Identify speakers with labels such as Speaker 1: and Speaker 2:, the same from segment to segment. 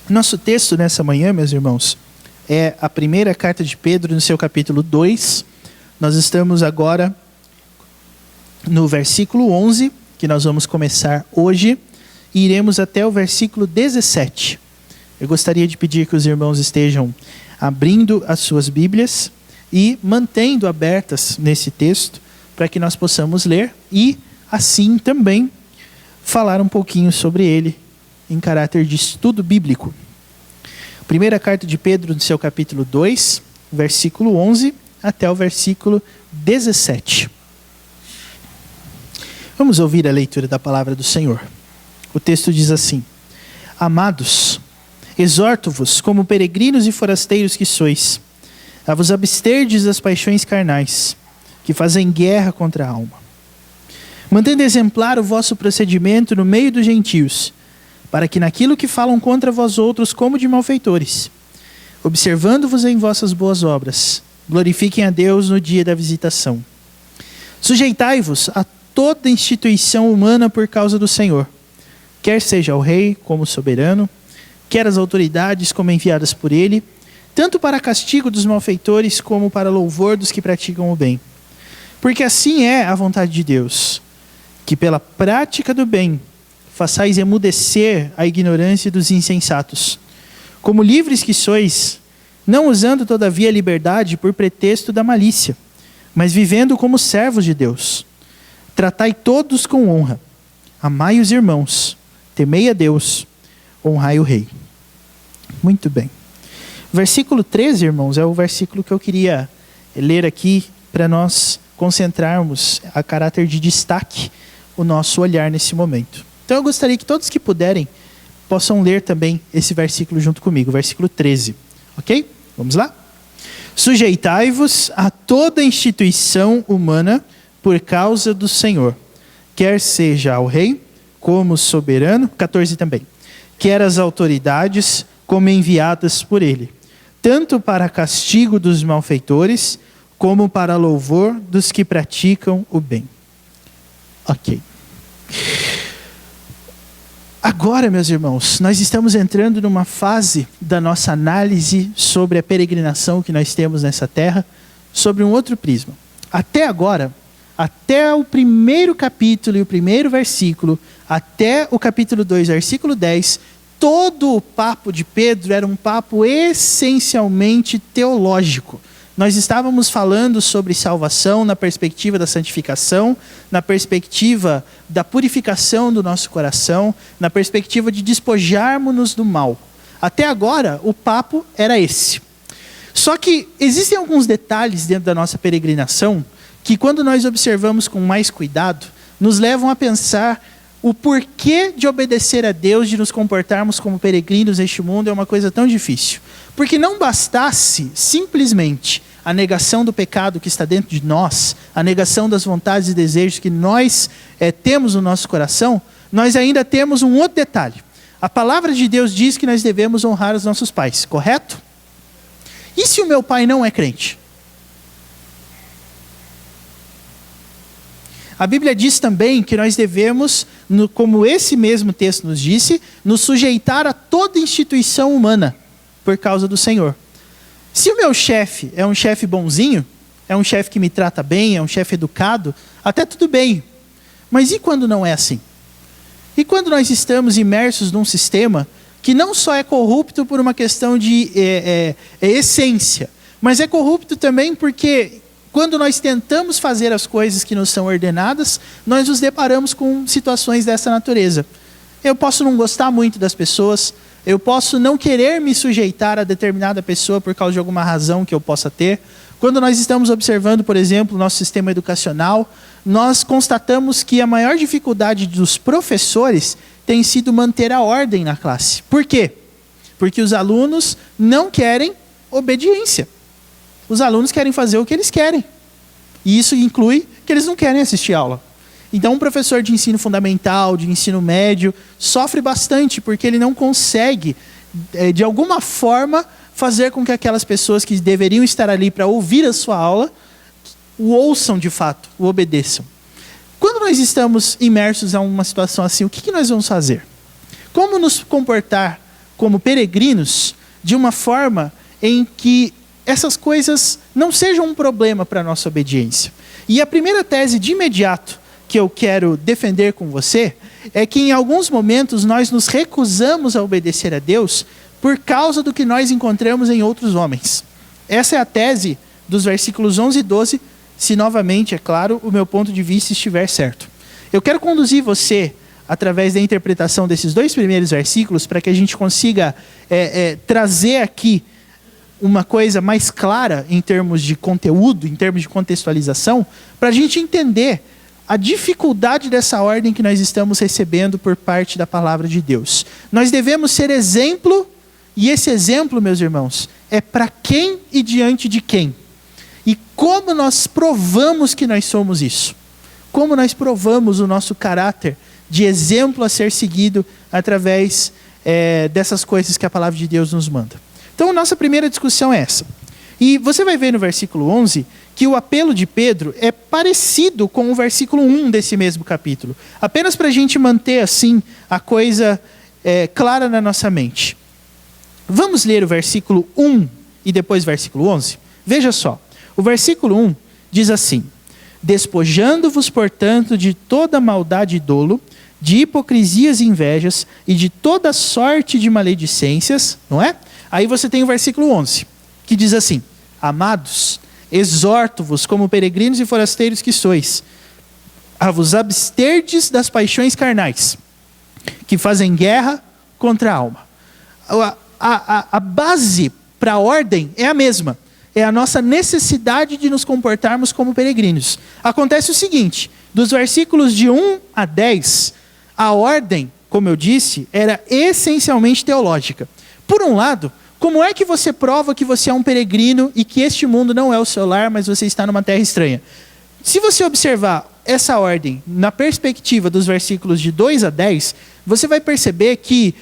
Speaker 1: Nosso texto nessa manhã, meus irmãos, é a primeira carta de Pedro no seu capítulo 2. Nós estamos agora no versículo 11, que nós vamos começar hoje, e iremos até o versículo 17. Eu gostaria de pedir que os irmãos estejam abrindo as suas Bíblias e mantendo abertas nesse texto, para que nós possamos ler e, assim, também falar um pouquinho sobre ele em caráter de estudo bíblico. Primeira carta de Pedro, no seu capítulo 2, versículo 11 até o versículo 17. Vamos ouvir a leitura da palavra do Senhor. O texto diz assim: Amados, exorto-vos, como peregrinos e forasteiros que sois, a vos absterdes das paixões carnais, que fazem guerra contra a alma. Mantendo exemplar o vosso procedimento no meio dos gentios, para que naquilo que falam contra vós outros como de malfeitores, observando-vos em vossas boas obras, glorifiquem a Deus no dia da visitação. Sujeitai-vos a toda instituição humana por causa do Senhor, quer seja o rei como soberano, quer as autoridades como enviadas por ele, tanto para castigo dos malfeitores como para louvor dos que praticam o bem. Porque assim é a vontade de Deus, que pela prática do bem façais emudecer a ignorância dos insensatos. Como livres que sois, não usando todavia a liberdade por pretexto da malícia, mas vivendo como servos de Deus. Tratai todos com honra, amai os irmãos, temei a Deus, honrai o rei. Muito bem. Versículo 13, irmãos, é o versículo que eu queria ler aqui para nós concentrarmos a caráter de destaque o nosso olhar nesse momento. Então eu gostaria que todos que puderem possam ler também esse versículo junto comigo, versículo 13, ok? Vamos lá? Sujeitai-vos a toda instituição humana por causa do Senhor, quer seja ao rei como soberano, 14 também, quer as autoridades como enviadas por ele, tanto para castigo dos malfeitores, como para louvor dos que praticam o bem. Ok. Agora, meus irmãos, nós estamos entrando numa fase da nossa análise sobre a peregrinação que nós temos nessa terra, sobre um outro prisma. Até agora, até o primeiro capítulo e o primeiro versículo, até o capítulo 2, versículo 10, todo o papo de Pedro era um papo essencialmente teológico. Nós estávamos falando sobre salvação na perspectiva da santificação, na perspectiva da purificação do nosso coração, na perspectiva de despojarmos-nos do mal. Até agora, o papo era esse. Só que existem alguns detalhes dentro da nossa peregrinação que, quando nós observamos com mais cuidado, nos levam a pensar o porquê de obedecer a Deus, de nos comportarmos como peregrinos neste mundo é uma coisa tão difícil. Porque não bastasse simplesmente a negação do pecado que está dentro de nós, a negação das vontades e desejos que nós temos no nosso coração, nós ainda temos um outro detalhe. A palavra de Deus diz que nós devemos honrar os nossos pais, correto? E se o meu pai não é crente? A Bíblia diz também que nós devemos, como esse mesmo texto nos disse, nos sujeitar a toda instituição humana por causa do Senhor. Se o meu chefe é um chefe bonzinho, é um chefe que me trata bem, é um chefe educado, até tudo bem. Mas e quando não é assim? E quando nós estamos imersos num sistema que não só é corrupto por uma questão de essência, mas é corrupto também porque quando nós tentamos fazer as coisas que nos são ordenadas, nós nos deparamos com situações dessa natureza. Eu posso não gostar muito das pessoas, eu posso não querer me sujeitar a determinada pessoa por causa de alguma razão que eu possa ter. Quando nós estamos observando, por exemplo, o nosso sistema educacional, nós constatamos que a maior dificuldade dos professores tem sido manter a ordem na classe. Por quê? Porque os alunos não querem obediência. Os alunos querem fazer o que eles querem. E isso inclui que eles não querem assistir aula. Então, um professor de ensino fundamental, de ensino médio, sofre bastante porque ele não consegue, de alguma forma, fazer com que aquelas pessoas que deveriam estar ali para ouvir a sua aula, o ouçam de fato, o obedeçam. Quando nós estamos imersos em uma situação assim, o que nós vamos fazer? Como nos comportar como peregrinos de uma forma em que essas coisas não sejam um problema para a nossa obediência. E a primeira tese de imediato que eu quero defender com você é que em alguns momentos nós nos recusamos a obedecer a Deus por causa do que nós encontramos em outros homens. Essa é a tese dos versículos 11 e 12, se novamente, é claro, o meu ponto de vista estiver certo. Eu quero conduzir você, através da interpretação desses 2 primeiros versículos, para que a gente consiga trazer aqui uma coisa mais clara em termos de conteúdo, em termos de contextualização, para a gente entender a dificuldade dessa ordem que nós estamos recebendo por parte da palavra de Deus. Nós devemos ser exemplo, e esse exemplo, meus irmãos, é para quem e diante de quem. E como nós provamos que nós somos isso? Como nós provamos o nosso caráter de exemplo a ser seguido através dessas coisas que a palavra de Deus nos manda? Então, nossa primeira discussão é essa. E você vai ver no versículo 11 que o apelo de Pedro é parecido com o versículo 1 desse mesmo capítulo. Apenas para a gente manter assim a coisa clara na nossa mente. Vamos ler o versículo 1 e depois o versículo 11? Veja só. O versículo 1 diz assim: despojando-vos, portanto, de toda maldade e dolo, de hipocrisias e invejas, e de toda sorte de maledicências, não é? Aí você tem o versículo 11, que diz assim: amados, exorto-vos como peregrinos e forasteiros que sois, a vos absterdes das paixões carnais, que fazem guerra contra a alma. A base para a ordem é a mesma. É a nossa necessidade de nos comportarmos como peregrinos. Acontece o seguinte: dos versículos de 1 a 10, a ordem, como eu disse, era essencialmente teológica. Por um lado, como é que você prova que você é um peregrino e que este mundo não é o seu lar, mas você está numa terra estranha? Se você observar essa ordem na perspectiva dos versículos de 2 a 10, você vai perceber que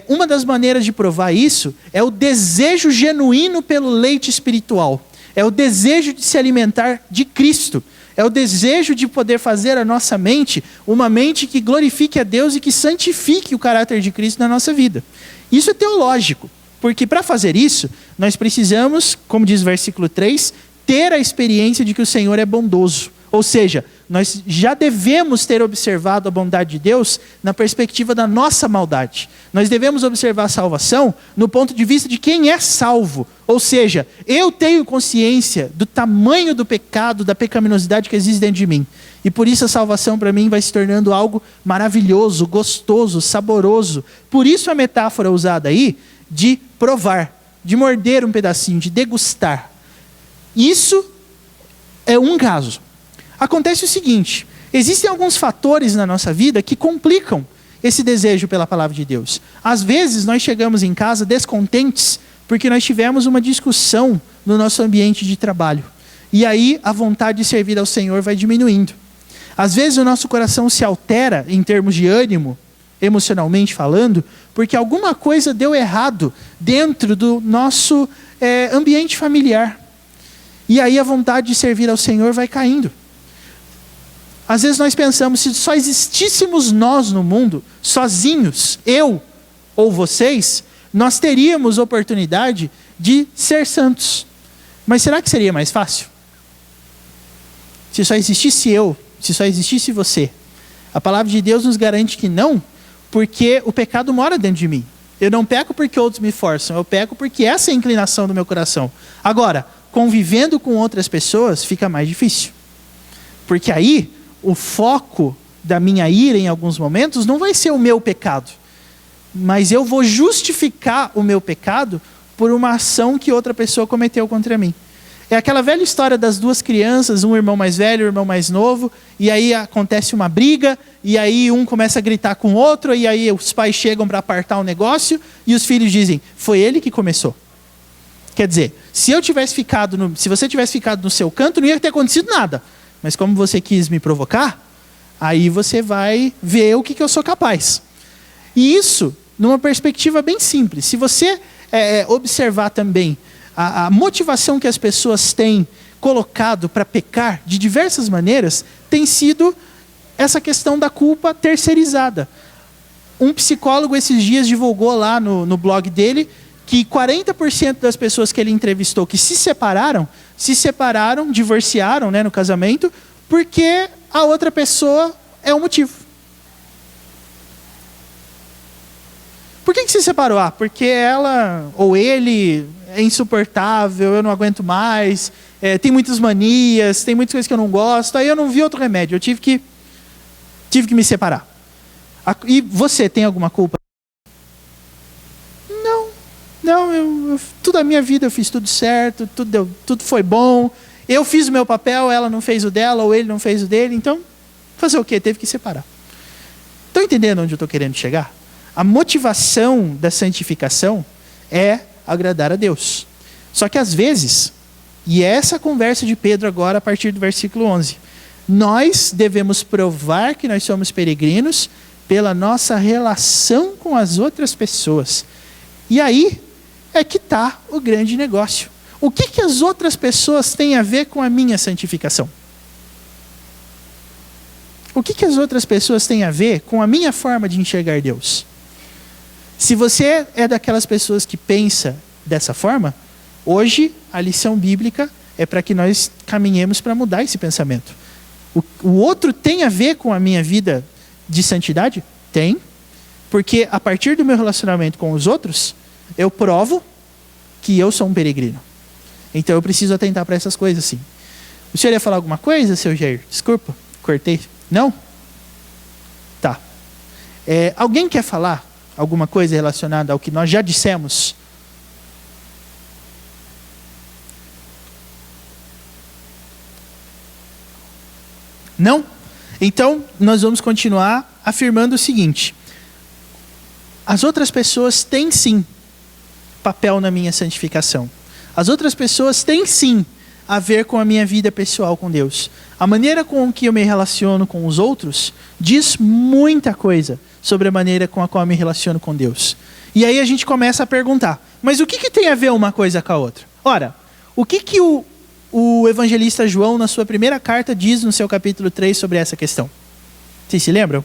Speaker 1: uma das maneiras de provar isso é o desejo genuíno pelo leite espiritual. É o desejo de se alimentar de Cristo. É o desejo de poder fazer a nossa mente uma mente que glorifique a Deus e que santifique o caráter de Cristo na nossa vida. Isso é teológico, porque para fazer isso, nós precisamos, como diz o versículo 3, ter a experiência de que o Senhor é bondoso. Ou seja, nós já devemos ter observado a bondade de Deus na perspectiva da nossa maldade. Nós devemos observar a salvação no ponto de vista de quem é salvo. Ou seja, eu tenho consciência do tamanho do pecado, da pecaminosidade que existe dentro de mim. E por isso a salvação para mim vai se tornando algo maravilhoso, gostoso, saboroso. Por isso a metáfora usada aí de provar, de morder um pedacinho, de degustar. Isso é um caso. Acontece o seguinte: existem alguns fatores na nossa vida que complicam esse desejo pela palavra de Deus. Às vezes nós chegamos em casa descontentes porque nós tivemos uma discussão no nosso ambiente de trabalho. E aí a vontade de servir ao Senhor vai diminuindo. Às vezes o nosso coração se altera em termos de ânimo, emocionalmente falando, porque alguma coisa deu errado dentro do nosso ambiente familiar. E aí a vontade de servir ao Senhor vai caindo. Às vezes nós pensamos, se só existíssemos nós no mundo, sozinhos, eu ou vocês, nós teríamos oportunidade de ser santos. Mas será que seria mais fácil? Se só existisse eu, se só existisse você. A palavra de Deus nos garante que não, porque o pecado mora dentro de mim. Eu não peco porque outros me forçam, eu peco porque essa é a inclinação do meu coração. Agora, convivendo com outras pessoas fica mais difícil. Porque aí o foco da minha ira em alguns momentos não vai ser o meu pecado, mas eu vou justificar o meu pecado por uma ação que outra pessoa cometeu contra mim. É aquela velha história das duas crianças, um irmão mais velho, um irmão mais novo, e aí acontece uma briga, e aí um começa a gritar com o outro, e aí os pais chegam para apartar o negócio, e os filhos dizem, foi ele que começou. Quer dizer, se você tivesse ficado no seu canto, não ia ter acontecido nada. Mas como você quis me provocar, aí você vai ver o que eu sou capaz. E isso, numa perspectiva bem simples. Se você observar também a motivação que as pessoas têm colocado para pecar de diversas maneiras, tem sido essa questão da culpa terceirizada. Um psicólogo esses dias divulgou lá no blog dele que 40% das pessoas que ele entrevistou que se separaram, divorciaram, né, no casamento, porque a outra pessoa é o motivo. Por que se separou? Porque ela ou ele é insuportável, eu não aguento mais, tem muitas manias, tem muitas coisas que eu não gosto, aí eu não vi outro remédio, eu tive que me separar. E você tem alguma culpa? Não, toda a minha vida eu fiz tudo certo, tudo foi bom, eu fiz o meu papel, ela não fez o dela, ou ele não fez o dele, então, fazer o quê? Teve que separar. Estão entendendo onde eu estou querendo chegar? A motivação da santificação é agradar a Deus. Só que às vezes, e é essa conversa de Pedro agora a partir do versículo 11, nós devemos provar que nós somos peregrinos pela nossa relação com as outras pessoas. E aí é que está o grande negócio. O que as outras pessoas têm a ver com a minha santificação? O que as outras pessoas têm a ver com a minha forma de enxergar Deus? Se você é daquelas pessoas que pensa dessa forma, hoje a lição bíblica é para que nós caminhemos para mudar esse pensamento. O outro tem a ver com a minha vida de santidade? Tem. Porque a partir do meu relacionamento com os outros, eu provo que eu sou um peregrino. Então eu preciso atentar para essas coisas, sim. O senhor ia falar alguma coisa, seu Jair? Desculpa, cortei. Não? Tá. Alguém quer falar alguma coisa relacionada ao que nós já dissemos? Não? Então, nós vamos continuar afirmando o seguinte: as outras pessoas têm sim papel na minha santificação. As outras pessoas têm sim a ver com a minha vida pessoal com Deus. A maneira com que eu me relaciono com os outros diz muita coisa sobre a maneira com a qual eu me relaciono com Deus. E aí a gente começa a perguntar, mas o que tem a ver uma coisa com a outra? Ora, o que o evangelista João, na sua primeira carta, diz no seu capítulo 3 sobre essa questão? Vocês se lembram?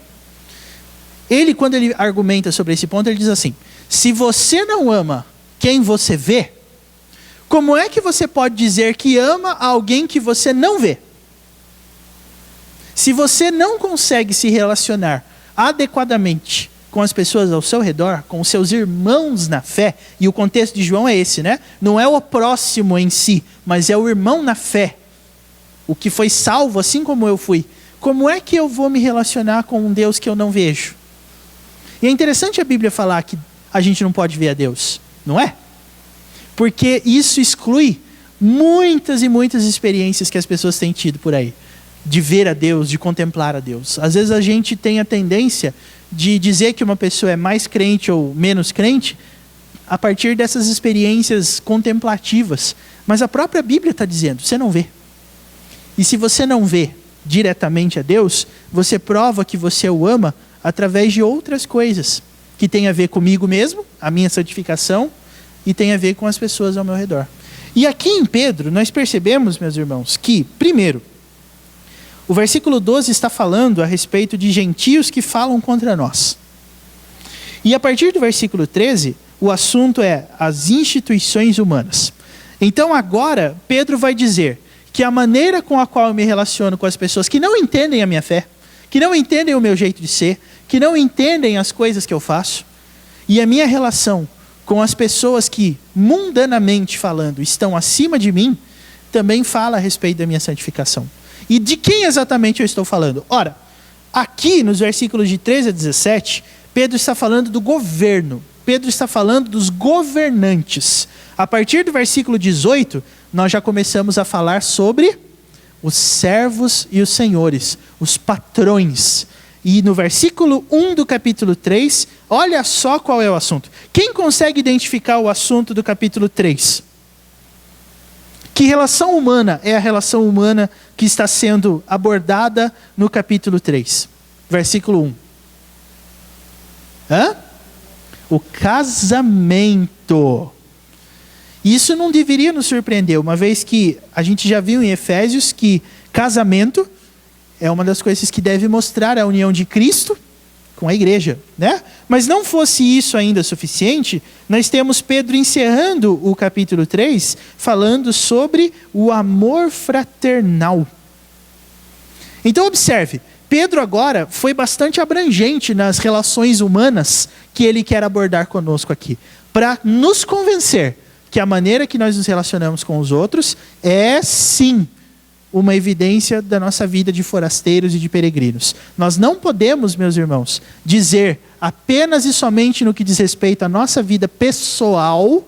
Speaker 1: Ele, quando ele argumenta sobre esse ponto, ele diz assim: se você não ama quem você vê, como é que você pode dizer que ama alguém que você não vê? Se você não consegue se relacionar adequadamente com as pessoas ao seu redor, com os seus irmãos na fé, e o contexto de João é esse, né? Não é o próximo em si, mas é o irmão na fé, o que foi salvo assim como eu fui. Como é que eu vou me relacionar com um Deus que eu não vejo? E é interessante a Bíblia falar que a gente não pode ver a Deus, não é? Porque isso exclui muitas e muitas experiências que as pessoas têm tido por aí, de ver a Deus, de contemplar a Deus. Às vezes a gente tem a tendência de dizer que uma pessoa é mais crente ou menos crente a partir dessas experiências contemplativas. Mas a própria Bíblia está dizendo, você não vê. E se você não vê diretamente a Deus, você prova que você o ama através de outras coisas, que tem a ver comigo mesmo, a minha santificação, e tem a ver com as pessoas ao meu redor. E aqui em Pedro, nós percebemos, meus irmãos, que, primeiro, o versículo 12 está falando a respeito de gentios que falam contra nós. E a partir do versículo 13, o assunto é as instituições humanas. Então agora, Pedro vai dizer que a maneira com a qual eu me relaciono com as pessoas que não entendem a minha fé, que não entendem o meu jeito de ser, que não entendem as coisas que eu faço, e a minha relação com as pessoas que, mundanamente falando, estão acima de mim, também fala a respeito da minha santificação. E de quem exatamente eu estou falando? Ora, aqui nos versículos de 13 a 17, Pedro está falando do governo. Pedro está falando dos governantes. A partir do versículo 18, nós já começamos a falar sobre os servos e os senhores, os patrões. E no versículo 1 do capítulo 3, olha só qual é o assunto. Quem consegue identificar o assunto do capítulo 3? Que relação humana é a relação humana que está sendo abordada no capítulo 3? Versículo 1. O casamento. Isso não deveria nos surpreender, uma vez que a gente já viu em Efésios que casamento é uma das coisas que deve mostrar a união de Cristo com a igreja, né? Mas não fosse isso ainda suficiente, nós temos Pedro encerrando o capítulo 3, falando sobre o amor fraternal. Então observe, Pedro agora foi bastante abrangente nas relações humanas que ele quer abordar conosco aqui, para nos convencer que a maneira que nós nos relacionamos com os outros é sim uma evidência da nossa vida de forasteiros e de peregrinos. Nós não podemos, meus irmãos, dizer apenas e somente no que diz respeito à nossa vida pessoal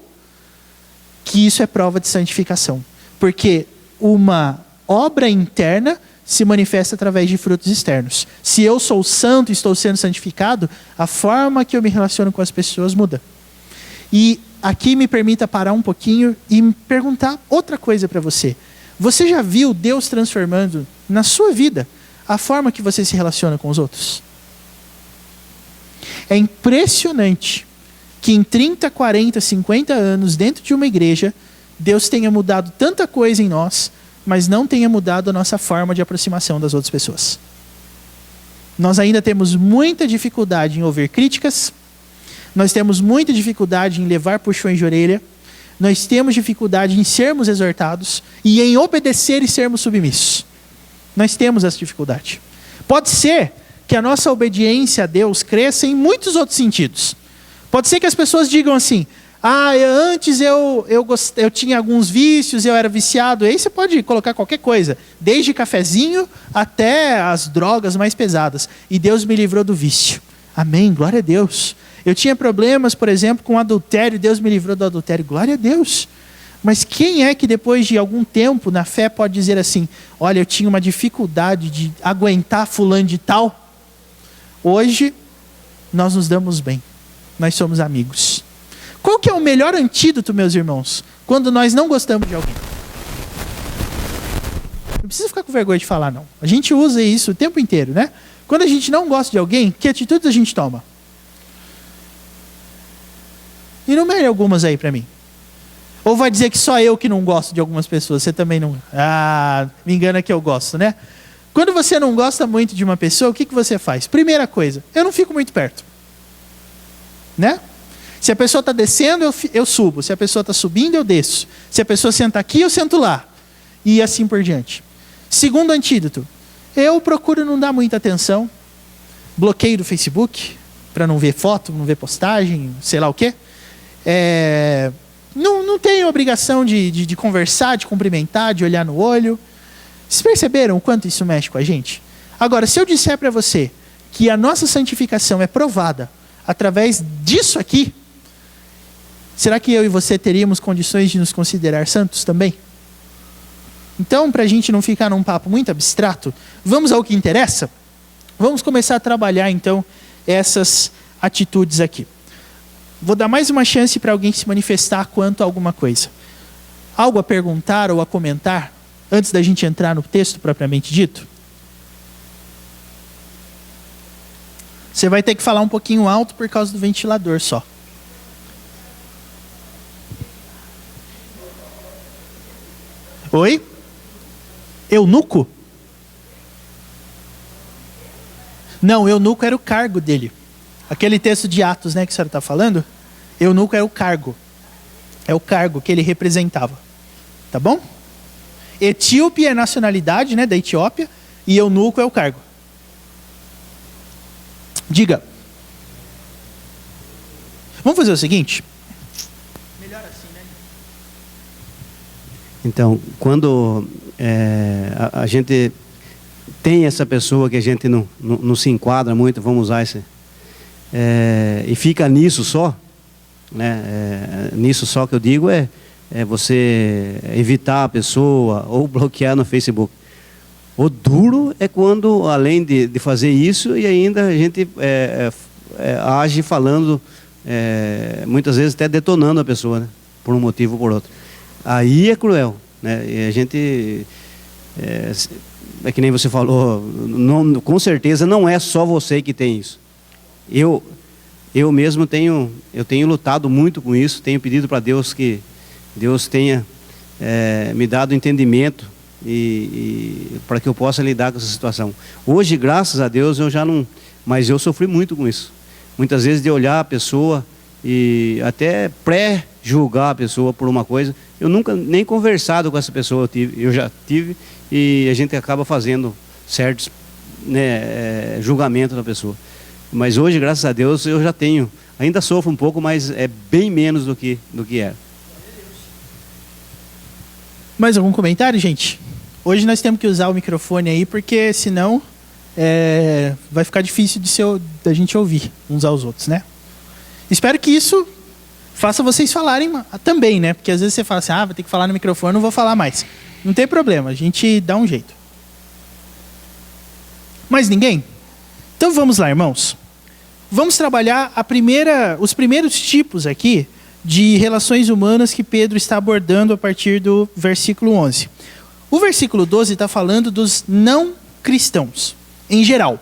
Speaker 1: que isso é prova de santificação. Porque uma obra interna se manifesta através de frutos externos. Se eu sou santo e estou sendo santificado, a forma que eu me relaciono com as pessoas muda. E aqui me permita parar um pouquinho e me perguntar outra coisa para você. Você já viu Deus transformando na sua vida a forma que você se relaciona com os outros? É impressionante que em 30, 40, 50 anos dentro de uma igreja, Deus tenha mudado tanta coisa em nós, mas não tenha mudado a nossa forma de aproximação das outras pessoas. Nós ainda temos muita dificuldade em ouvir críticas, nós temos muita dificuldade em levar puxões de orelha, nós temos dificuldade em sermos exortados e em obedecer e sermos submissos. Nós temos essa dificuldade. Pode ser que a nossa obediência a Deus cresça em muitos outros sentidos. Pode ser que as pessoas digam assim, antes eu tinha alguns vícios, eu era viciado. Aí você pode colocar qualquer coisa, desde cafezinho até as drogas mais pesadas. E Deus me livrou do vício. Amém, glória a Deus. Eu tinha problemas, por exemplo, com adultério, Deus me livrou do adultério, glória a Deus. Mas quem é que depois de algum tempo na fé pode dizer assim, olha, eu tinha uma dificuldade de aguentar fulano de tal? Hoje, nós nos damos bem, nós somos amigos. Qual que é o melhor antídoto, meus irmãos, quando nós não gostamos de alguém? Não precisa ficar com vergonha de falar, não. A gente usa isso o tempo inteiro, né? Quando a gente não gosta de alguém, que atitudes a gente toma? Enumere algumas aí para mim. Ou vai dizer que só eu que não gosto de algumas pessoas, você também não... me engana que eu gosto, né? Quando você não gosta muito de uma pessoa, o que você faz? Primeira coisa, eu não fico muito perto. Né? Se a pessoa está descendo, eu subo. Se a pessoa está subindo, eu desço. Se a pessoa senta aqui, eu sento lá. E assim por diante. Segundo antídoto, eu procuro não dar muita atenção. Bloqueio do Facebook, para não ver foto, não ver postagem, sei lá o quê. Não tenho obrigação de conversar, de cumprimentar, de olhar no olho. Vocês perceberam o quanto isso mexe com a gente? Agora, se eu disser para você que a nossa santificação é provada através disso aqui, será que eu e você teríamos condições de nos considerar santos também? Então, para a gente não ficar num papo muito abstrato, vamos ao que interessa? Vamos começar a trabalhar, então, essas atitudes aqui. Vou dar mais uma chance para alguém se manifestar quanto a alguma coisa. Algo a perguntar ou a comentar, antes da gente entrar no texto propriamente dito? Você vai ter que falar um pouquinho alto por causa do ventilador só. Oi? Eunuco? Não, eunuco era o cargo dele. Aquele texto de Atos, né, que a senhora está falando, eunuco é o cargo. É o cargo que ele representava. Tá bom? Etíope é a nacionalidade, né, da Etiópia, e eunuco é o cargo. Diga. Vamos fazer o seguinte? Melhor assim, né?
Speaker 2: Então, quando a gente tem essa pessoa que a gente não se enquadra muito, vamos usar esse... e fica nisso só, né? Nisso só que eu digo é você evitar a pessoa ou bloquear no Facebook. O duro é quando, além de fazer isso, e ainda a gente age falando, muitas vezes até detonando a pessoa, né? Por um motivo ou por outro. Aí é cruel, né? E a gente, é que nem você falou, com certeza não é só você que tem isso. Eu mesmo tenho lutado muito com isso, tenho pedido para Deus que Deus tenha me dado entendimento e para que eu possa lidar com essa situação. Hoje, graças a Deus, eu já Mas eu sofri muito com isso. Muitas vezes de olhar a pessoa e até pré-julgar a pessoa por uma coisa. Eu nunca nem conversado com essa pessoa eu já tive, e a gente acaba fazendo certos, né, julgamentos da pessoa. Mas hoje, graças a Deus, eu já tenho. Ainda sofro um pouco, mas é bem menos do que era.
Speaker 1: Mais algum comentário, gente? Hoje nós temos que usar o microfone aí, porque senão vai ficar difícil da gente ouvir uns aos outros, né? Espero que isso faça vocês falarem também, né? Porque às vezes você fala assim, vai ter que falar no microfone, não vou falar mais. Não tem problema, a gente dá um jeito. Mais ninguém? Então vamos lá, irmãos. Vamos trabalhar os primeiros tipos aqui de relações humanas que Pedro está abordando a partir do versículo 11. O versículo 12 está falando dos não cristãos, em geral.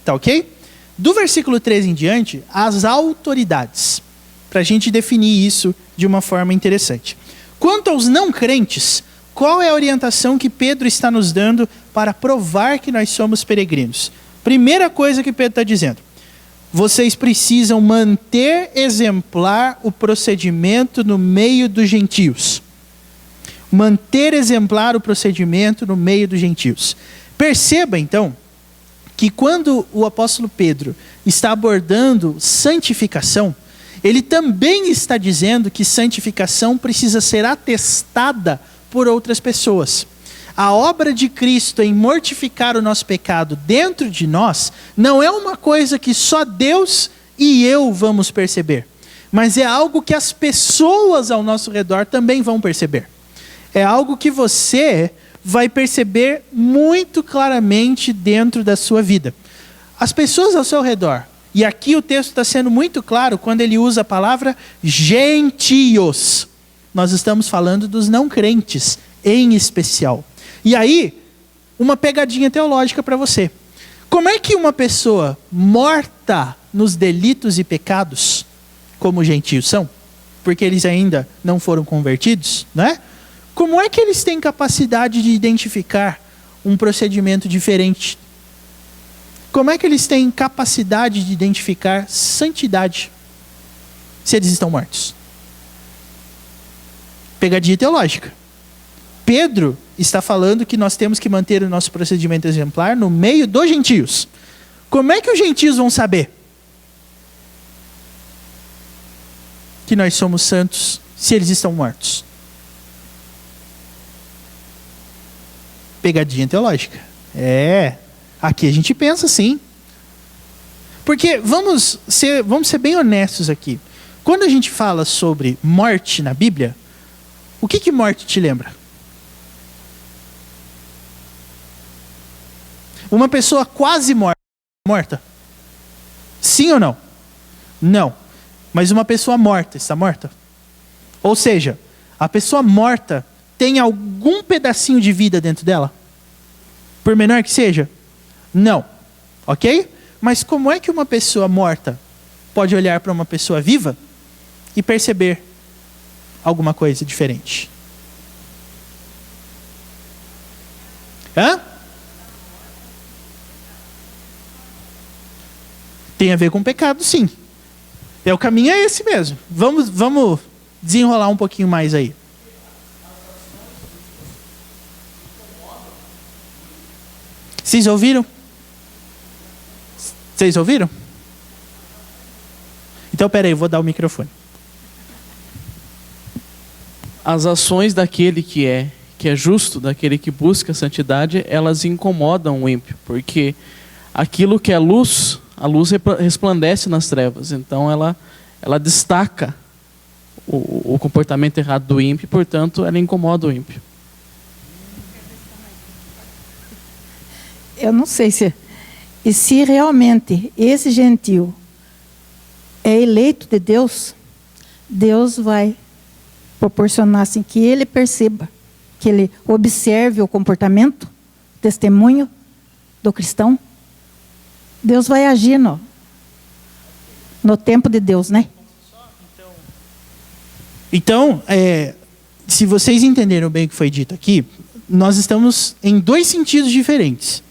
Speaker 1: Tá ok? Do versículo 13 em diante, as autoridades, para a gente definir isso de uma forma interessante. Quanto aos não crentes, qual é a orientação que Pedro está nos dando para provar que nós somos peregrinos? Primeira coisa que Pedro está dizendo: vocês precisam manter exemplar o procedimento no meio dos gentios. Manter exemplar o procedimento no meio dos gentios. Perceba, então, que quando o apóstolo Pedro está abordando santificação, ele também está dizendo que santificação precisa ser atestada por outras pessoas. A obra de Cristo em mortificar o nosso pecado dentro de nós não é uma coisa que só Deus e eu vamos perceber, mas é algo que as pessoas ao nosso redor também vão perceber. É algo que você vai perceber muito claramente dentro da sua vida. As pessoas ao seu redor, e aqui o texto está sendo muito claro quando ele usa a palavra gentios. Nós estamos falando dos não crentes em especial. E aí, uma pegadinha teológica para você. Como é que uma pessoa morta nos delitos e pecados, como os gentios são, porque eles ainda não foram convertidos, né? Como é que eles têm capacidade de identificar um procedimento diferente? Como é que eles têm capacidade de identificar santidade se eles estão mortos? Pegadinha teológica. Pedro está falando que nós temos que manter o nosso procedimento exemplar no meio dos gentios. Como é que os gentios vão saber que nós somos santos se eles estão mortos? Pegadinha teológica. Aqui a gente pensa assim. Porque vamos ser bem honestos aqui. Quando a gente fala sobre morte na Bíblia, o que morte te lembra? Uma pessoa quase morta? Sim ou não? Não. Mas uma pessoa morta, está morta? Ou seja, a pessoa morta tem algum pedacinho de vida dentro dela? Por menor que seja? Não. Ok? Mas como é que uma pessoa morta pode olhar para uma pessoa viva e perceber alguma coisa diferente? Tem a ver com pecado, sim. O caminho é esse mesmo. Vamos desenrolar um pouquinho mais aí. Vocês ouviram? Vocês ouviram? Então, peraí, eu vou dar o microfone.
Speaker 3: As ações daquele que é justo, daquele que busca a santidade, elas incomodam o ímpio, porque aquilo que é luz, a luz resplandece nas trevas, então ela destaca o comportamento errado do ímpio, portanto, ela incomoda o ímpio.
Speaker 4: Eu não sei se realmente esse gentio é eleito de Deus, Deus vai proporcionar assim que ele perceba, que ele observe o comportamento, o testemunho do cristão. Deus vai agir no tempo de Deus, né?
Speaker 1: Então, se vocês entenderam bem o que foi dito aqui, nós estamos em dois sentidos diferentes.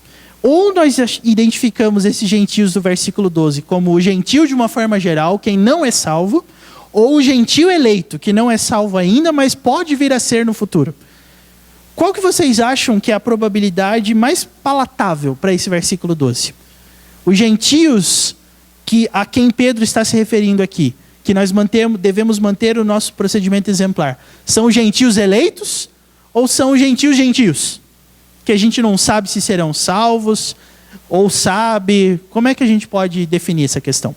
Speaker 1: ou nós identificamos esses gentios do versículo 12 como o gentio de uma forma geral, quem não é salvo, ou o gentio eleito, que não é salvo ainda, mas pode vir a ser no futuro. Qual que vocês acham que é a probabilidade mais palatável para esse versículo 12? Os gentios a quem Pedro está se referindo aqui, que nós devemos manter o nosso procedimento exemplar, são os gentios eleitos ou são os gentios? Que a gente não sabe se serão salvos, ou sabe. Como é que a gente pode definir essa questão?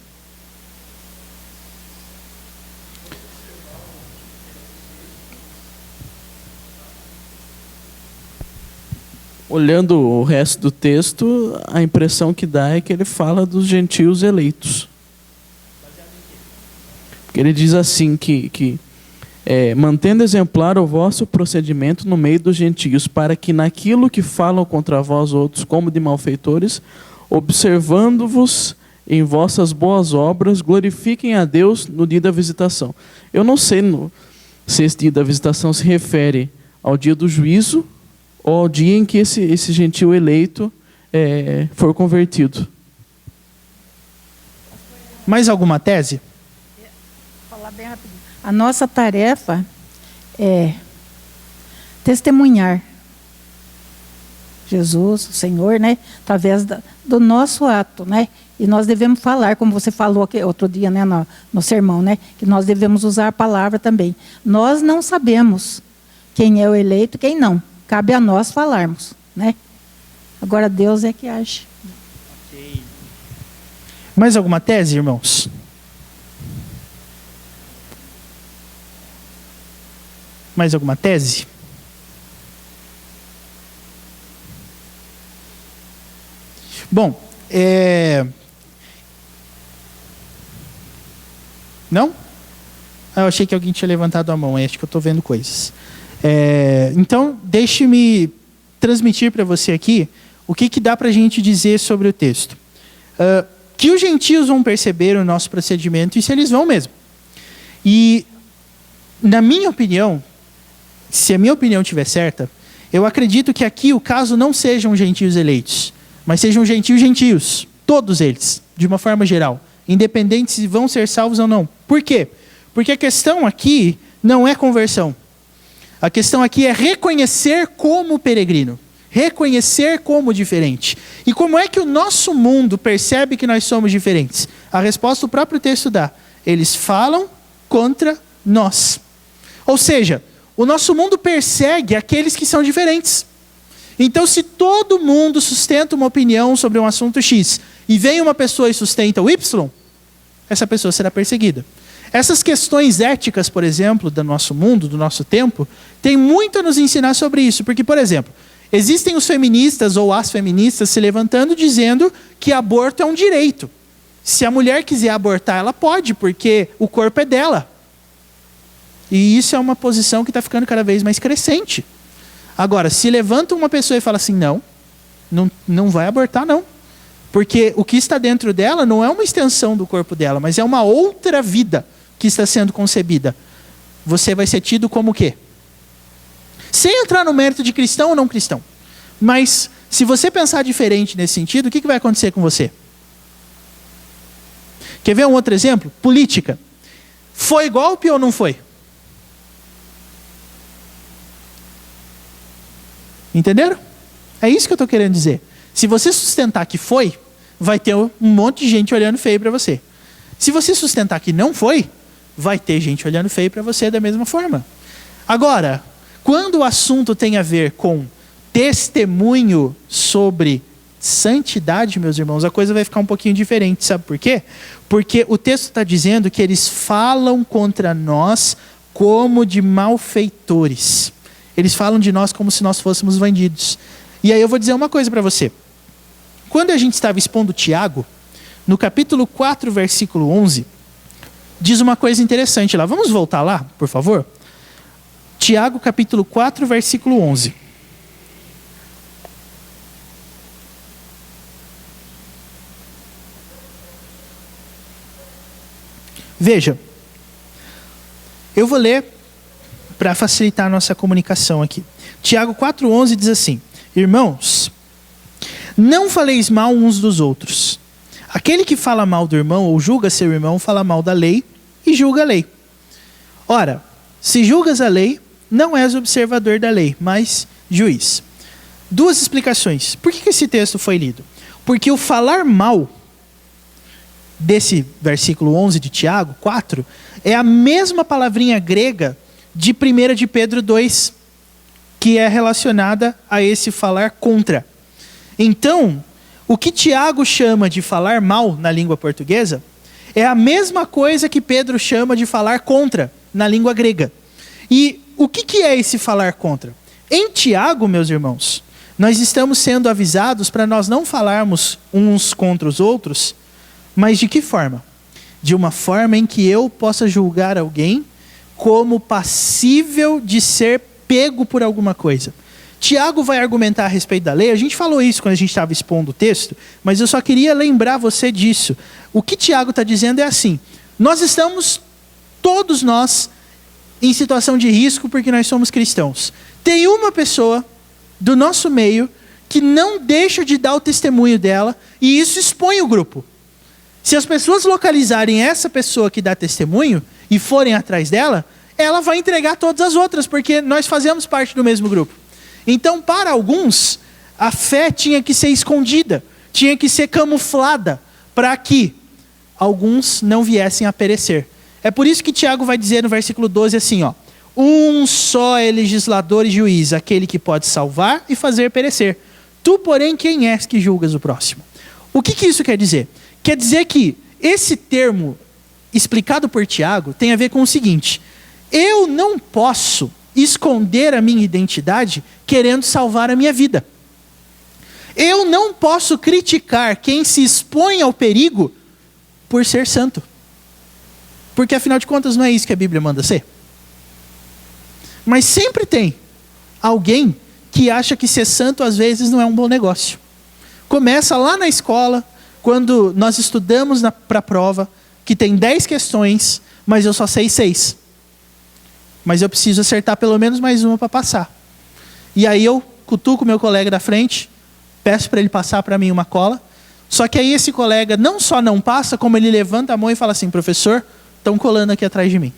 Speaker 3: Olhando o resto do texto, a impressão que dá é que ele fala dos gentios eleitos. Porque ele diz assim que mantendo exemplar o vosso procedimento no meio dos gentios, para que naquilo que falam contra vós outros como de malfeitores, observando-vos em vossas boas obras, glorifiquem a Deus no dia da visitação. Eu não sei se esse dia da visitação se refere ao dia do juízo ou ao dia em que esse gentio eleito for convertido.
Speaker 1: Mais alguma tese?
Speaker 4: Vou falar bem rapidinho. A nossa tarefa é testemunhar Jesus, o Senhor, né, através do nosso ato, né? E nós devemos falar, como você falou aqui outro dia, né, no sermão, né, que nós devemos usar a palavra também. Nós não sabemos quem é o eleito e quem não. Cabe a nós falarmos, né? Agora Deus é que age.
Speaker 1: Okay. Mais alguma tese, irmãos? Mais alguma tese? Bom, não? Eu achei que alguém tinha levantado a mão, acho que eu estou vendo coisas. Então, deixe-me transmitir para você aqui o que dá para a gente dizer sobre o texto. Que os gentios vão perceber o nosso procedimento, e se eles vão mesmo. E, na minha opinião, se a minha opinião estiver certa, eu acredito que aqui o caso não sejam gentios eleitos, mas sejam gentios, todos eles, de uma forma geral, independente se vão ser salvos ou não. Por quê? Porque a questão aqui não é conversão. A questão aqui é reconhecer como peregrino, reconhecer como diferente. E como é que o nosso mundo percebe que nós somos diferentes? A resposta o próprio texto dá. Eles falam contra nós. Ou seja, o nosso mundo persegue aqueles que são diferentes. Então, se todo mundo sustenta uma opinião sobre um assunto X, e vem uma pessoa e sustenta o Y, essa pessoa será perseguida. Essas questões éticas, por exemplo, do nosso mundo, do nosso tempo, tem muito a nos ensinar sobre isso. Porque, por exemplo, existem os feministas ou as feministas se levantando dizendo que aborto é um direito. Se a mulher quiser abortar, ela pode, porque o corpo é dela. E isso é uma posição que está ficando cada vez mais crescente. Agora, se levanta uma pessoa e fala assim, não vai abortar, não. Porque o que está dentro dela não é uma extensão do corpo dela, mas é uma outra vida que está sendo concebida. Você vai ser tido como o quê? Sem entrar no mérito de cristão ou não cristão. Mas, se você pensar diferente nesse sentido, o que vai acontecer com você? Quer ver um outro exemplo? Política. Foi golpe ou não foi? Entenderam? É isso que eu estou querendo dizer. Se você sustentar que foi, vai ter um monte de gente olhando feio para você. Se você sustentar que não foi, vai ter gente olhando feio para você da mesma forma. Agora, quando o assunto tem a ver com testemunho sobre santidade, meus irmãos, a coisa vai ficar um pouquinho diferente. Sabe por quê? Porque o texto está dizendo que eles falam contra nós como de malfeitores. Eles falam de nós como se nós fôssemos bandidos. E aí eu vou dizer uma coisa para você. Quando a gente estava expondo Tiago, no capítulo 4, versículo 11, diz uma coisa interessante lá. Vamos voltar lá, por favor? Tiago, capítulo 4, versículo 11. Veja, eu vou ler para facilitar a nossa comunicação aqui. Tiago 4,11 diz assim: Irmãos, Não faleis mal uns dos outros. Aquele que fala mal do irmão ou julga seu irmão, fala mal da lei e julga a lei. Ora, se julgas a lei, não és observador da lei, mas juiz. Duas explicações. Por que esse texto foi lido? Porque o falar mal desse versículo 11 de Tiago 4 é a mesma palavrinha grega de 1 de Pedro 2, que é relacionada a esse falar contra. Então, o que Tiago chama de falar mal na língua portuguesa é a mesma coisa que Pedro chama de falar contra na língua grega. E o que é esse falar contra? Em Tiago, meus irmãos, nós estamos sendo avisados para nós não falarmos uns contra os outros, mas de que forma? De uma forma em que eu possa julgar alguém como passível de ser pego por alguma coisa. Tiago vai argumentar a respeito da lei. A gente falou isso quando a gente estava expondo o texto, mas eu só queria lembrar você disso. O que Tiago está dizendo é assim: nós estamos, todos nós, em situação de risco porque nós somos cristãos. Tem uma pessoa do nosso meio que não deixa de dar o testemunho dela, e isso expõe o grupo. Se as pessoas localizarem essa pessoa que dá testemunho e forem atrás dela, ela vai entregar todas as outras, porque nós fazemos parte do mesmo grupo. Então, para alguns, a fé tinha que ser escondida, tinha que ser camuflada, para que alguns não viessem a perecer. É por isso que Tiago vai dizer no versículo 12 assim, ó: um só é legislador e juiz, aquele que pode salvar e fazer perecer. Tu, porém, quem és que julgas o próximo? O que isso quer dizer? Quer dizer que esse termo explicado por Tiago tem a ver com o seguinte: eu não posso esconder a minha identidade querendo salvar a minha vida. Eu não posso criticar quem se expõe ao perigo por ser santo. Porque afinal de contas não é isso que a Bíblia manda ser. Mas sempre tem alguém que acha que ser santo às vezes não é um bom negócio. Começa lá na escola, quando nós estudamos para a prova, que tem 10 questões, mas eu só sei 6. Mas eu preciso acertar pelo menos mais uma para passar. E aí eu cutuco meu colega da frente, peço para ele passar para mim uma cola. Só que aí esse colega não só não passa, como ele levanta a mão e fala assim: professor, estão colando aqui atrás de mim.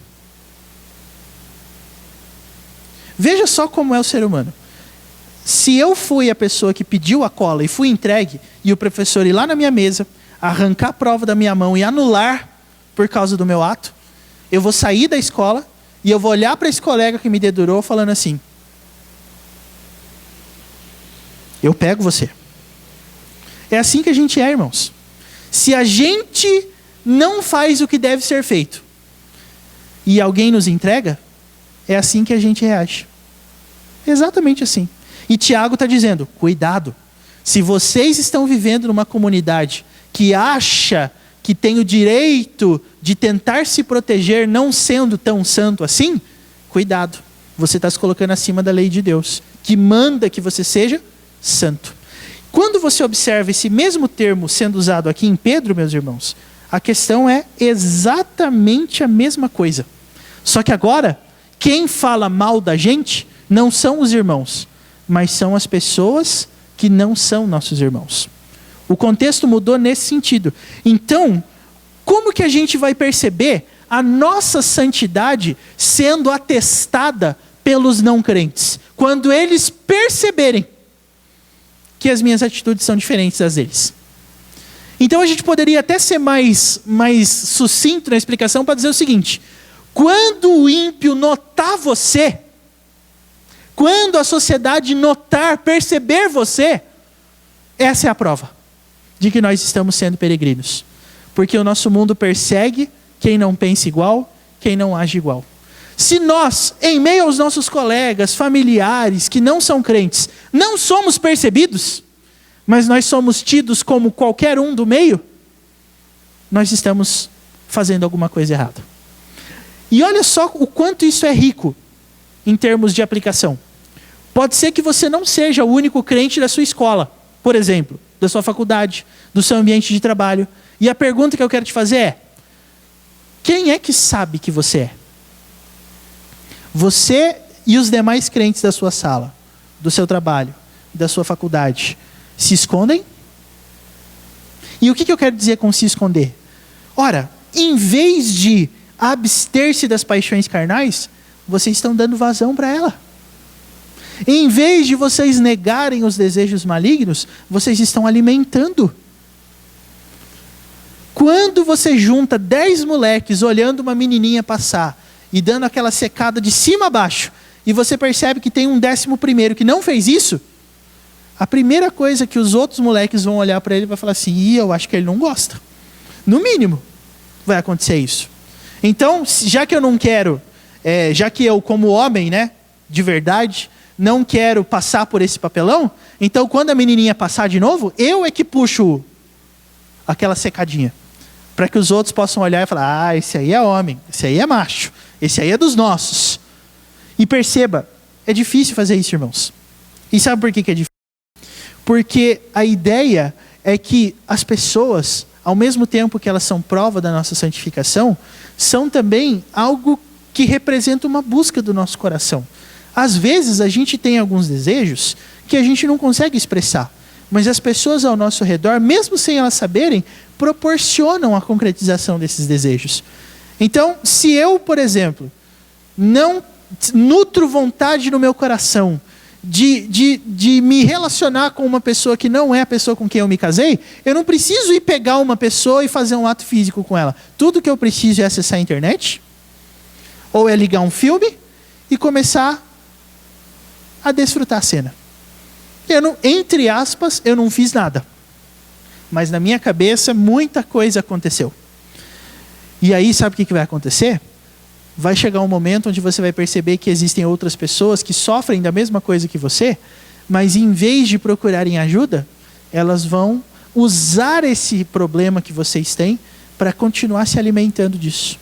Speaker 1: Veja só como é o ser humano. Se eu fui a pessoa que pediu a cola e fui entregue, e o professor ir lá na minha mesa, arrancar a prova da minha mão e anular por causa do meu ato, eu vou sair da escola e eu vou olhar para esse colega que me dedurou falando assim: eu pego você. É assim que a gente é, irmãos. Se a gente não faz o que deve ser feito e alguém nos entrega, é assim que a gente reage. Exatamente assim. E Tiago está dizendo: cuidado. Se vocês estão vivendo numa comunidade que acha que tem o direito de tentar se proteger não sendo tão santo assim, cuidado. Você está se colocando acima da lei de Deus, que manda que você seja santo. Quando você observa esse mesmo termo sendo usado aqui em Pedro, meus irmãos, a questão é exatamente a mesma coisa. Só que agora, quem fala mal da gente não são os irmãos, mas são as pessoas que não são nossos irmãos. O contexto mudou nesse sentido. Então, como que a gente vai perceber a nossa santidade sendo atestada pelos não crentes? Quando eles perceberem que as minhas atitudes são diferentes das deles. Então a gente poderia até ser mais sucinto na explicação para dizer o seguinte: quando o ímpio notar você, quando a sociedade notar, perceber você, essa é a prova de que nós estamos sendo peregrinos. Porque o nosso mundo persegue quem não pensa igual, quem não age igual. Se nós, em meio aos nossos colegas, familiares, que não são crentes, não somos percebidos, mas nós somos tidos como qualquer um do meio, nós estamos fazendo alguma coisa errada. E olha só o quanto isso é rico em termos de aplicação. Pode ser que você não seja o único crente da sua escola, por exemplo, da sua faculdade, do seu ambiente de trabalho. E a pergunta que eu quero te fazer é: quem é que sabe que você é? Você e os demais crentes da sua sala, do seu trabalho, da sua faculdade, Se escondem. E o que eu quero dizer com se esconder? Ora, em vez de abster-se das paixões carnais, vocês estão dando vazão para ela. Em vez de vocês negarem os desejos malignos, vocês estão alimentando. Quando você junta 10 moleques olhando uma menininha passar e dando aquela secada de cima a baixo, e você percebe que tem um 11º que não fez isso, a primeira coisa que os outros moleques vão olhar para ele vai falar assim: eu acho que ele não gosta. No mínimo, vai acontecer isso. Então, já que eu não quero, já que eu como homem, né, de verdade, não quero passar por esse papelão, então quando a menininha passar de novo, eu é que puxo aquela secadinha. Para que os outros possam olhar e falar: ah, esse aí é homem, esse aí é macho, esse aí é dos nossos. E perceba, é difícil fazer isso, irmãos. E sabe por que é difícil? Porque a ideia é que as pessoas, ao mesmo tempo que elas são prova da nossa santificação, são também algo que representa uma busca do nosso coração. Às vezes a gente tem alguns desejos que a gente não consegue expressar, mas as pessoas ao nosso redor, mesmo sem elas saberem, proporcionam a concretização desses desejos. Então, se eu, por exemplo, não nutro vontade no meu coração de me relacionar com uma pessoa que não é a pessoa com quem eu me casei, eu não preciso ir pegar uma pessoa e fazer um ato físico com ela. Tudo que eu preciso é acessar a internet, ou é ligar um filme e começar a desfrutar a cena. Entre aspas, eu não fiz nada. Mas na minha cabeça, muita coisa aconteceu. E aí, sabe o que vai acontecer? Vai chegar um momento onde você vai perceber que existem outras pessoas que sofrem da mesma coisa que você, mas em vez de procurarem ajuda, elas vão usar esse problema que vocês têm para continuar se alimentando disso.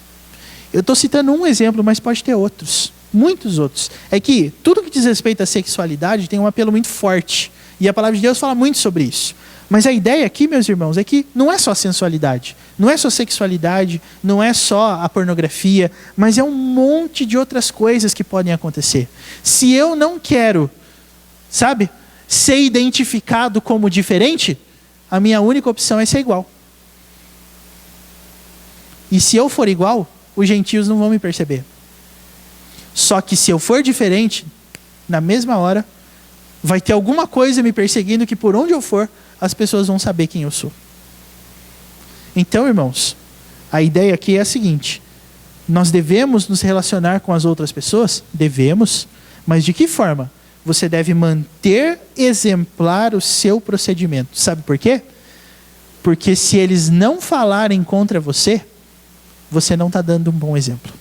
Speaker 1: Eu estou citando um exemplo, mas pode ter outros. Muitos outros. É que tudo que diz respeito à sexualidade tem um apelo muito forte. E a palavra de Deus fala muito sobre isso. Mas a ideia aqui, meus irmãos, é que não é só sensualidade, não é só sexualidade, não é só a pornografia, mas é um monte de outras coisas que podem acontecer. Se eu não quero, ser identificado como diferente, a minha única opção é ser igual. E se eu for igual, os gentios não vão me perceber. Só que se eu for diferente, na mesma hora, vai ter alguma coisa me perseguindo que por onde eu for, as pessoas vão saber quem eu sou. Então, irmãos, a ideia aqui é a seguinte: nós devemos nos relacionar com as outras pessoas? Devemos. Mas de que forma? Você deve manter exemplar o seu procedimento. Sabe por quê? Porque se eles não falarem contra você, você não está dando um bom exemplo.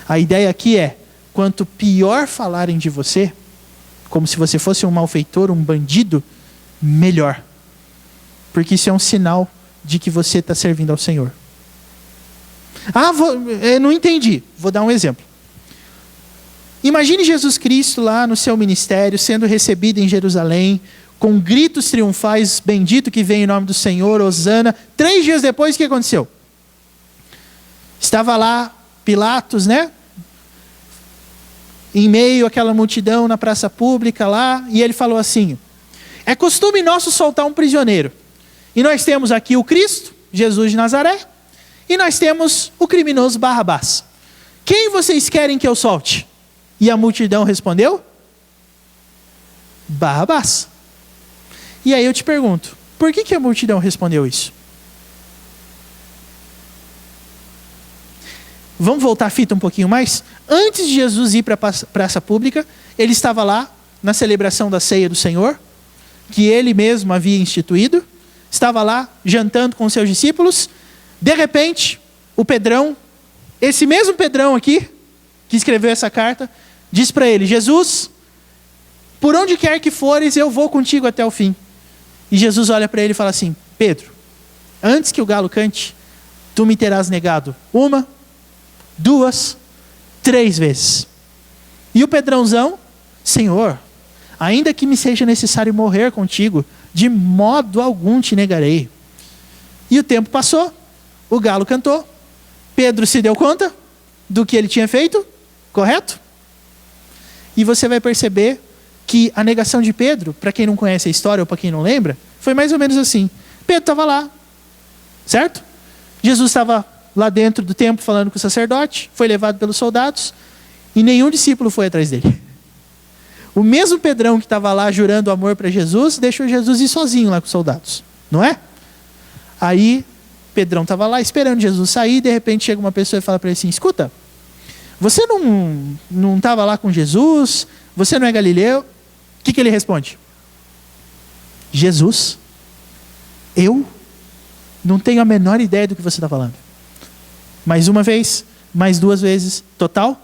Speaker 1: A ideia aqui é: quanto pior falarem de você, como se você fosse um malfeitor, um bandido, melhor. Porque isso é um sinal de que você está servindo ao Senhor. Eu não entendi. Vou dar um exemplo. Imagine Jesus Cristo lá no seu ministério, sendo recebido em Jerusalém, com gritos triunfais: bendito que vem em nome do Senhor, hosana. 3 dias depois, o que aconteceu? Estava lá Pilatos, em meio àquela multidão na praça pública lá, e ele falou assim: é costume nosso soltar um prisioneiro. E nós temos aqui o Cristo, Jesus de Nazaré, e nós temos o criminoso Barrabás. Quem vocês querem que eu solte? E a multidão respondeu: Barrabás. E aí eu te pergunto, por que a multidão respondeu isso? Vamos voltar a fita um pouquinho mais? Antes de Jesus ir para a praça pública, ele estava lá na celebração da ceia do Senhor, que ele mesmo havia instituído. Estava lá jantando com seus discípulos. De repente, o Pedrão, esse mesmo Pedrão aqui, que escreveu essa carta, diz para ele: Jesus, por onde quer que fores, eu vou contigo até o fim. E Jesus olha para ele e fala assim: Pedro, antes que o galo cante, tu me terás negado 1, 2, 3 vezes. E o Pedrãozão: Senhor, ainda que me seja necessário morrer contigo, de modo algum te negarei. E o tempo passou, o galo cantou, Pedro se deu conta do que ele tinha feito, correto? E você vai perceber que a negação de Pedro, para quem não conhece a história ou para quem não lembra, foi mais ou menos assim. Pedro estava lá, certo? Jesus estava lá dentro do templo falando com o sacerdote, foi levado pelos soldados e nenhum discípulo foi atrás dele. O mesmo Pedrão que estava lá jurando amor para Jesus, deixou Jesus ir sozinho lá com os soldados, não é? Aí Pedrão estava lá esperando Jesus sair, e de repente chega uma pessoa e fala para ele assim: escuta, você não estava lá com Jesus? Você não é galileu? O que ele responde? Jesus? Eu? Não tenho a menor ideia do que você está falando. Mais uma vez, mais 2 vezes, total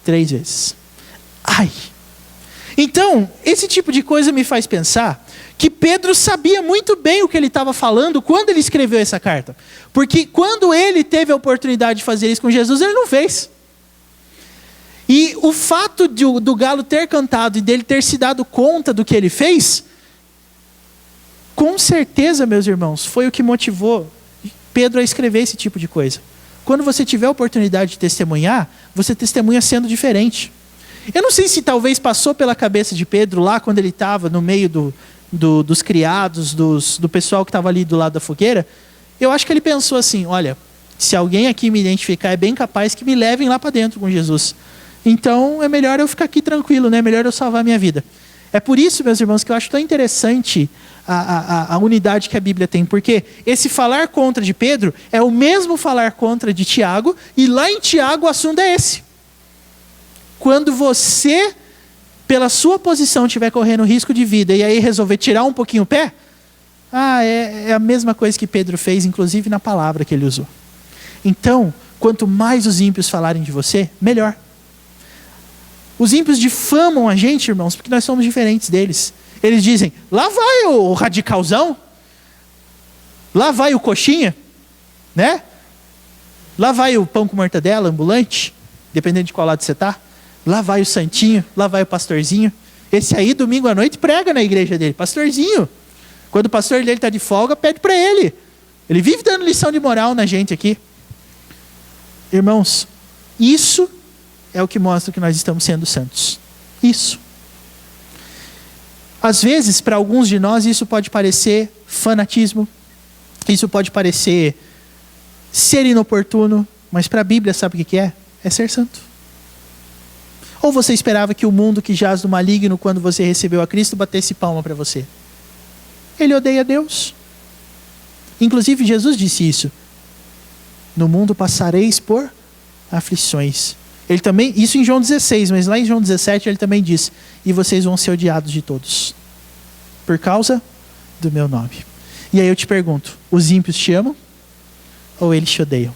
Speaker 1: 3 vezes. Ai! Então, esse tipo de coisa me faz pensar que Pedro sabia muito bem o que ele estava falando quando ele escreveu essa carta. Porque quando ele teve a oportunidade de fazer isso com Jesus, ele não fez. E o fato do galo ter cantado e dele ter se dado conta do que ele fez, com certeza, meus irmãos, foi o que motivou Pedro a escrever esse tipo de coisa. Quando você tiver a oportunidade de testemunhar, você testemunha sendo diferente. Eu não sei se talvez passou pela cabeça de Pedro lá quando ele estava no meio dos criados, do pessoal que estava ali do lado da fogueira. Eu acho que ele pensou assim: olha, se alguém aqui me identificar, é bem capaz que me levem lá para dentro com Jesus. Então é melhor eu ficar aqui tranquilo, né? É melhor eu salvar a minha vida. É por isso, meus irmãos, que eu acho tão interessante a unidade que a Bíblia tem. Porque esse falar contra de Pedro é o mesmo falar contra de Tiago. E lá em Tiago o assunto é esse. Quando você, pela sua posição, estiver correndo risco de vida e aí resolver tirar um pouquinho o pé, é a mesma coisa que Pedro fez, inclusive na palavra que ele usou. Então, quanto mais os ímpios falarem de você, melhor. Os ímpios difamam a gente, irmãos, porque nós somos diferentes deles. Eles dizem: lá vai o radicalzão, lá vai o coxinha, né? Lá vai o pão com mortadela, ambulante, dependendo de qual lado você está. Lá vai o santinho, lá vai o pastorzinho. Esse aí, domingo à noite, prega na igreja dele. Pastorzinho. Quando o pastor dele está de folga, pede para ele. Ele vive dando lição de moral na gente aqui. Irmãos, isso é o que mostra que nós estamos sendo santos. Isso. Às vezes, para alguns de nós, isso pode parecer fanatismo. Isso pode parecer ser inoportuno. Mas para a Bíblia, sabe o que é? É ser santo. Ou você esperava que o mundo que jaz do maligno, quando você recebeu a Cristo, batesse palma para você? Ele odeia Deus. Inclusive Jesus disse isso: no mundo passareis por aflições. Ele também, isso em João 16, mas lá em João 17 ele também diz: e vocês vão ser odiados de todos, por causa do meu nome. E aí eu te pergunto: os ímpios te amam? Ou eles te odeiam?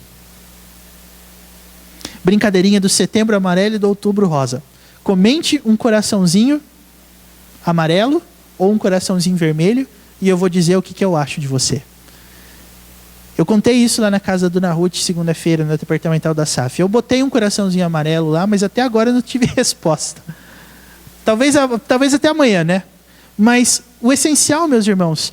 Speaker 1: Brincadeirinha do setembro amarelo e do outubro rosa. Comente um coraçãozinho amarelo ou um coraçãozinho vermelho e eu vou dizer o que eu acho de você. Eu contei isso lá na casa da Dona Ruth, segunda-feira, no departamental da SAF. Eu botei um coraçãozinho amarelo lá, mas até agora eu não tive resposta. Talvez até amanhã, né? Mas o essencial, meus irmãos,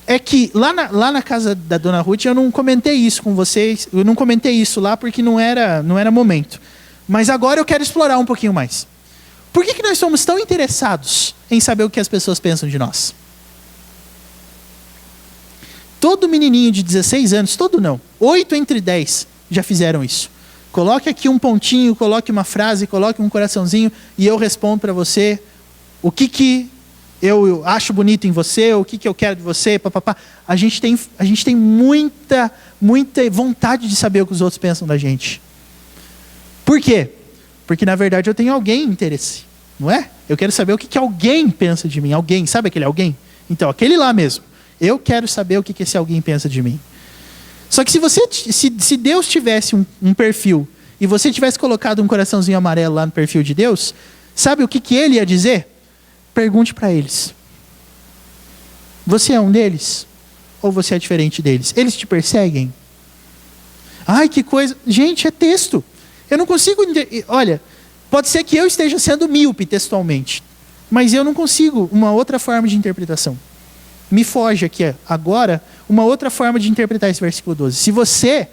Speaker 1: é que lá na casa da Dona Ruth eu não comentei isso com vocês. Eu não comentei isso lá porque não era momento. Mas agora eu quero explorar um pouquinho mais. Por que nós somos tão interessados em saber o que as pessoas pensam de nós? Todo menininho de 16 anos, todo não, 8 entre 10 já fizeram isso. Coloque aqui um pontinho, coloque uma frase, coloque um coraçãozinho e eu respondo para você o que eu acho bonito em você, o que eu quero de você, papapá. A gente tem muita vontade de saber o que os outros pensam da gente. Por quê? Porque na verdade eu tenho alguém em interesse, não é? Eu quero saber o que alguém pensa de mim. Alguém, sabe aquele alguém? Então, aquele lá mesmo. Eu quero saber o que esse alguém pensa de mim. Só que se Deus tivesse um perfil e você tivesse colocado um coraçãozinho amarelo lá no perfil de Deus, sabe o que ele ia dizer? Pergunte para eles. Você é um deles? Ou você é diferente deles? Eles te perseguem? Ai, que coisa. Gente, é texto. Eu não consigo... Olha, pode ser que eu esteja sendo míope textualmente, mas eu não consigo uma outra forma de interpretação. Me foge aqui agora uma outra forma de interpretar esse versículo 12. Se você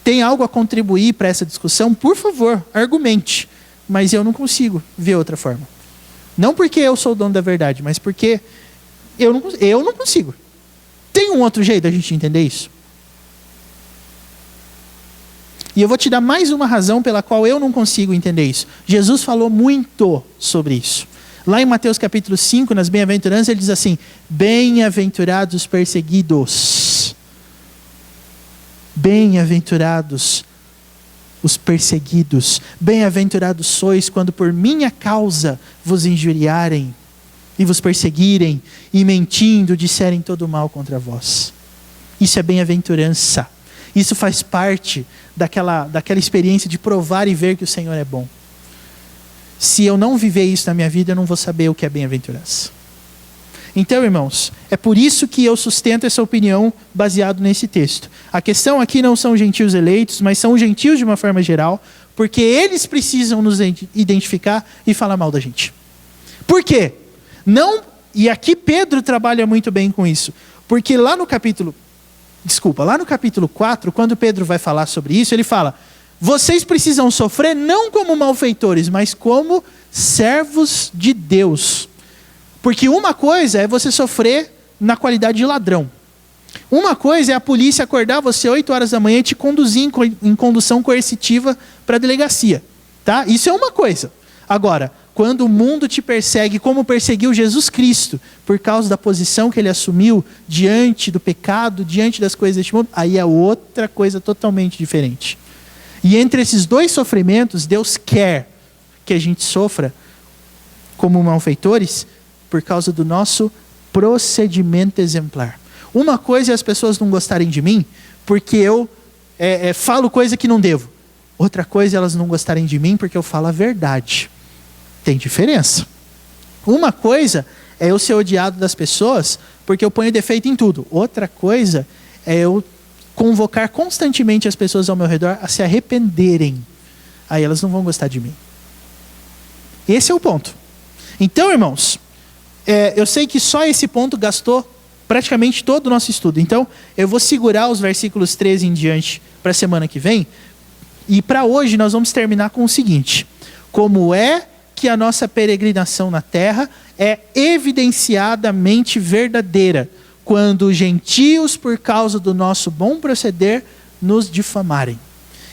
Speaker 1: tem algo a contribuir para essa discussão, por favor, argumente. Mas eu não consigo ver outra forma. Não porque eu sou o dono da verdade, mas porque eu não consigo. Tem um outro jeito da gente entender isso? E eu vou te dar mais uma razão pela qual eu não consigo entender isso. Jesus falou muito sobre isso. Lá em Mateus capítulo 5, nas bem-aventuranças, ele diz assim: bem-aventurados os perseguidos. Bem-aventurados os perseguidos. Bem-aventurados sois quando por minha causa vos injuriarem e vos perseguirem e mentindo disserem todo mal contra vós. Isso é bem-aventurança. Isso faz parte daquela experiência de provar e ver que o Senhor é bom. Se eu não viver isso na minha vida, eu não vou saber o que é bem-aventurança. Então, irmãos, é por isso que eu sustento essa opinião baseado nesse texto. A questão aqui não são gentios eleitos, mas são os gentios de uma forma geral, porque eles precisam nos identificar e falar mal da gente. Por quê? E aqui Pedro trabalha muito bem com isso. Porque lá no capítulo 4, quando Pedro vai falar sobre isso, ele fala: vocês precisam sofrer não como malfeitores, mas como servos de Deus. Porque uma coisa é você sofrer na qualidade de ladrão. Uma coisa é a polícia acordar você 8 horas da manhã e te conduzir em condução coercitiva para a delegacia. Tá? Isso é uma coisa. Agora, quando o mundo te persegue como perseguiu Jesus Cristo, por causa da posição que ele assumiu diante do pecado, diante das coisas deste mundo, aí é outra coisa totalmente diferente. E entre esses dois sofrimentos, Deus quer que a gente sofra como malfeitores por causa do nosso procedimento exemplar. Uma coisa é as pessoas não gostarem de mim porque eu falo coisa que não devo. Outra coisa é elas não gostarem de mim porque eu falo a verdade. Tem diferença. Uma coisa é eu ser odiado das pessoas porque eu ponho defeito em tudo. Outra coisa é eu convocar constantemente as pessoas ao meu redor a se arrependerem. Aí elas não vão gostar de mim. Esse é o ponto. Então, irmãos, eu sei que só esse ponto gastou praticamente todo o nosso estudo. Então, eu vou segurar os versículos 13 em diante para a semana que vem. E para hoje nós vamos terminar com o seguinte: como é que a nossa peregrinação na terra é evidenciadamente verdadeira quando os gentios, por causa do nosso bom proceder, nos difamarem.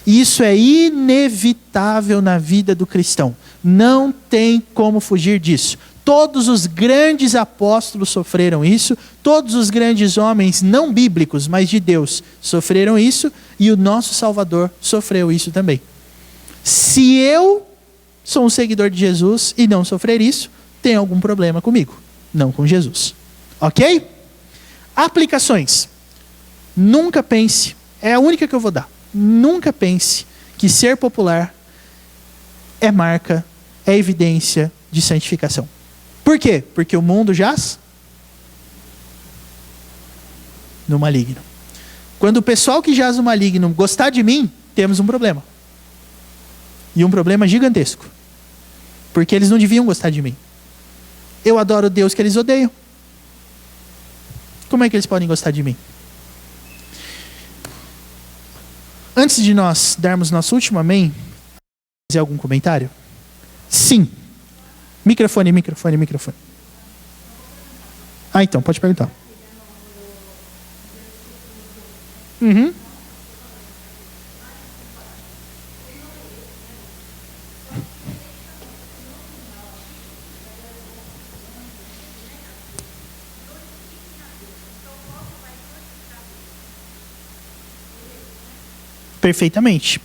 Speaker 1: Isso é inevitável na vida do cristão. Não tem como fugir disso. Todos os grandes apóstolos sofreram isso, todos os grandes homens não bíblicos, mas de Deus, sofreram isso, e o nosso Salvador sofreu isso também. Se eu sou um seguidor de Jesus e não sofrer isso, tem algum problema comigo, não com Jesus. Ok? Aplicações. Nunca pense, é a única que eu vou dar, nunca pense que ser popular é marca, é evidência de santificação. Por quê? Porque o mundo jaz no maligno. Quando o pessoal que jaz no maligno gostar de mim, temos um problema. E um problema gigantesco. Porque eles não deviam gostar de mim. Eu adoro o Deus que eles odeiam. Como é que eles podem gostar de mim? Antes de nós darmos nosso último amém, fazer algum comentário? Sim. Microfone. Ah, então, pode perguntar. Uhum. Perfeitamente.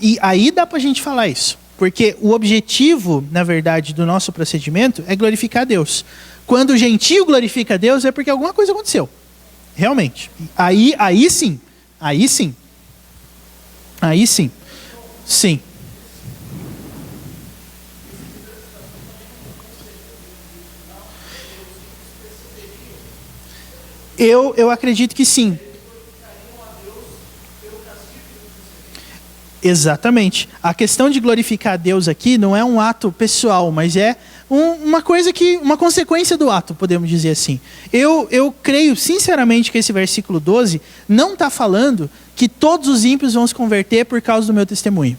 Speaker 1: E aí dá pra gente falar isso. Porque o objetivo, na verdade, do nosso procedimento é glorificar a Deus. Quando o gentio glorifica a Deus é porque alguma coisa aconteceu. Realmente. Aí sim. Sim. Eu acredito que sim. Exatamente. A questão de glorificar a Deus aqui não é um ato pessoal, mas é uma consequência do ato, podemos dizer assim. Eu creio sinceramente que esse versículo 12 não está falando que todos os ímpios vão se converter por causa do meu testemunho.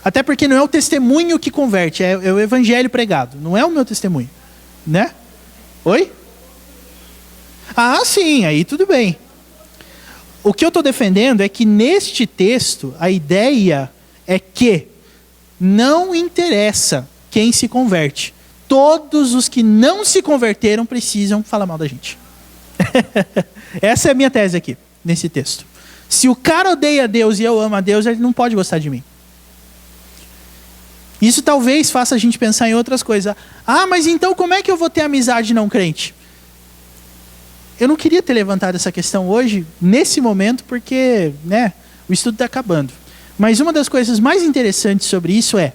Speaker 1: Até porque não é o testemunho que converte, é o evangelho pregado. Não é o meu testemunho, né? Oi? Ah, sim, aí tudo bem. O que eu estou defendendo é que neste texto, a ideia é que não interessa quem se converte. Todos os que não se converteram precisam falar mal da gente. Essa é a minha tese aqui, nesse texto. Se o cara odeia Deus e eu amo a Deus, ele não pode gostar de mim. Isso talvez faça a gente pensar em outras coisas. Ah, mas então como é que eu vou ter amizade não crente? Eu não queria ter levantado essa questão hoje, nesse momento, porque, né, o estudo está acabando. Mas uma das coisas mais interessantes sobre isso é,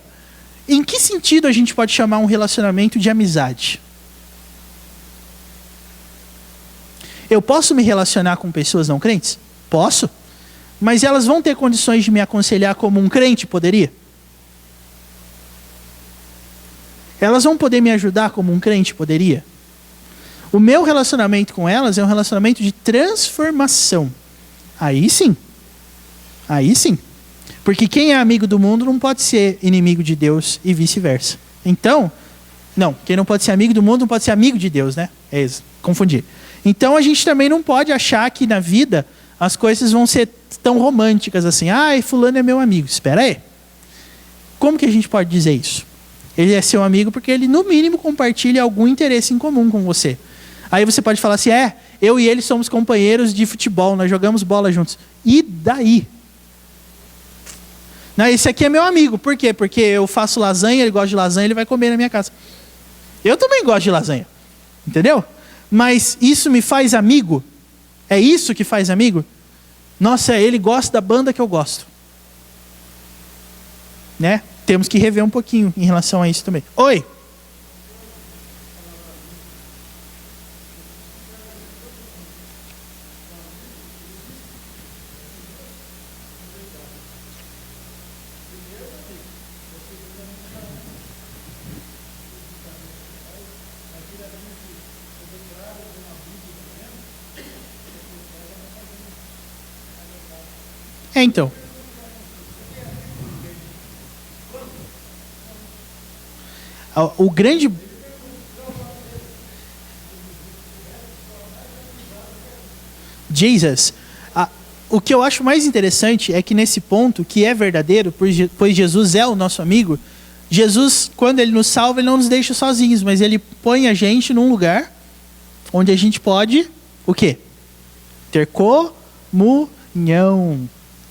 Speaker 1: em que sentido a gente pode chamar um relacionamento de amizade? Eu posso me relacionar com pessoas não crentes? Posso. Mas elas vão ter condições de me aconselhar como um crente poderia? Elas vão poder me ajudar como um crente poderia? O meu relacionamento com elas é um relacionamento de transformação. Aí sim. Aí sim. Porque quem é amigo do mundo não pode ser inimigo de Deus e vice-versa. Então, não, quem não pode ser amigo do mundo não pode ser amigo de Deus, né? É isso, confundi. Então a gente também não pode achar que na vida as coisas vão ser tão românticas assim. Ai, fulano é meu amigo. Espera aí. Como que a gente pode dizer isso? Ele é seu amigo porque ele no mínimo compartilha algum interesse em comum com você. Aí você pode falar assim, eu e ele somos companheiros de futebol, nós jogamos bola juntos. E daí? Não, esse aqui é meu amigo. Por quê? Porque eu faço lasanha, ele gosta de lasanha, ele vai comer na minha casa. Eu também gosto de lasanha. Entendeu? Mas isso me faz amigo? É isso que faz amigo? Nossa, ele gosta da banda que eu gosto. Né? Temos que rever um pouquinho em relação a isso também. Oi? Então. O grande... Jesus. O que eu acho mais interessante é que nesse ponto, que é verdadeiro, pois Jesus é o nosso amigo, Jesus, quando ele nos salva, ele não nos deixa sozinhos, mas ele põe a gente num lugar onde a gente pode, o quê? Ter comunhão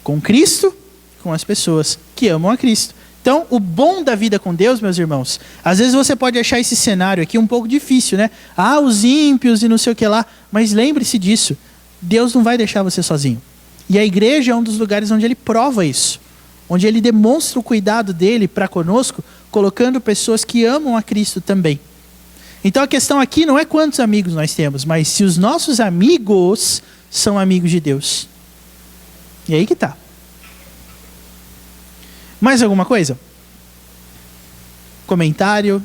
Speaker 1: com Cristo, com as pessoas que amam a Cristo. Então, o bom da vida com Deus, meus irmãos, às vezes você pode achar esse cenário aqui um pouco difícil, né? Ah, os ímpios e não sei o que lá. Mas lembre-se disso, Deus não vai deixar você sozinho. E a igreja é um dos lugares onde ele prova isso. Onde ele demonstra o cuidado dele para conosco, colocando pessoas que amam a Cristo também. Então a questão aqui não é quantos amigos nós temos, mas se os nossos amigos são amigos de Deus. E aí que tá. Mais alguma coisa? Comentário?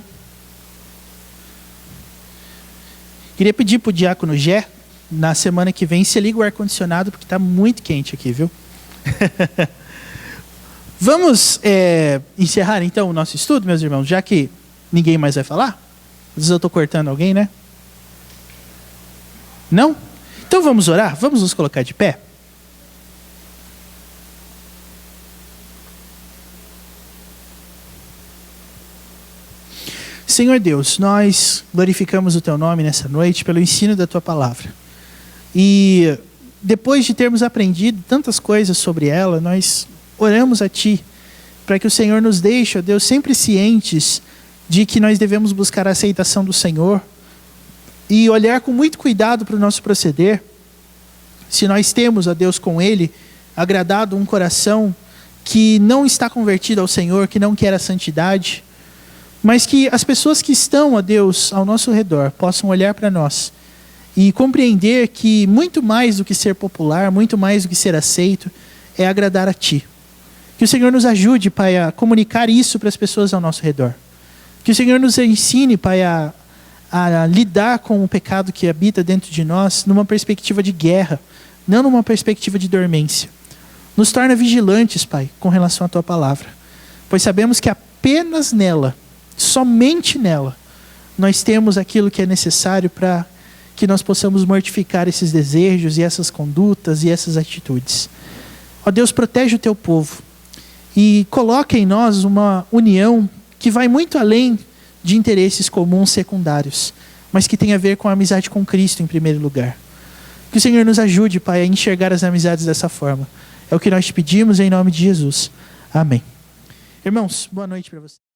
Speaker 1: Queria pedir para o diácono Gé, na semana que vem, você liga o ar-condicionado, porque está muito quente aqui, viu? Vamos encerrar então o nosso estudo, meus irmãos, já que ninguém mais vai falar? Às vezes eu estou cortando alguém, né? Não? Então vamos orar? Vamos nos colocar de pé? Senhor Deus, nós glorificamos o Teu nome nessa noite pelo ensino da Tua palavra. E depois de termos aprendido tantas coisas sobre ela, nós oramos a Ti para que o Senhor nos deixe, ó Deus, sempre cientes de que nós devemos buscar a aceitação do Senhor e olhar com muito cuidado para o nosso proceder. Se nós temos, ó Deus, com Ele, agradado um coração que não está convertido ao Senhor, que não quer a santidade, mas que as pessoas que estão, ó Deus, ao nosso redor, possam olhar para nós e compreender que muito mais do que ser popular, muito mais do que ser aceito, é agradar a Ti. Que o Senhor nos ajude, Pai, a comunicar isso para as pessoas ao nosso redor. Que o Senhor nos ensine, Pai, a lidar com o pecado que habita dentro de nós numa perspectiva de guerra, não numa perspectiva de dormência. Nos torna vigilantes, Pai, com relação à Tua palavra. pois sabemos que apenas nela, somente nela, nós temos aquilo que é necessário para que nós possamos mortificar esses desejos e essas condutas e essas atitudes. Ó Deus, protege o teu povo e coloca em nós uma união que vai muito além de interesses comuns secundários, mas que tem a ver com a amizade com Cristo em primeiro lugar. Que o Senhor nos ajude, Pai, a enxergar as amizades dessa forma. É o que nós te pedimos em nome de Jesus. Amém. Irmãos, boa noite para vocês.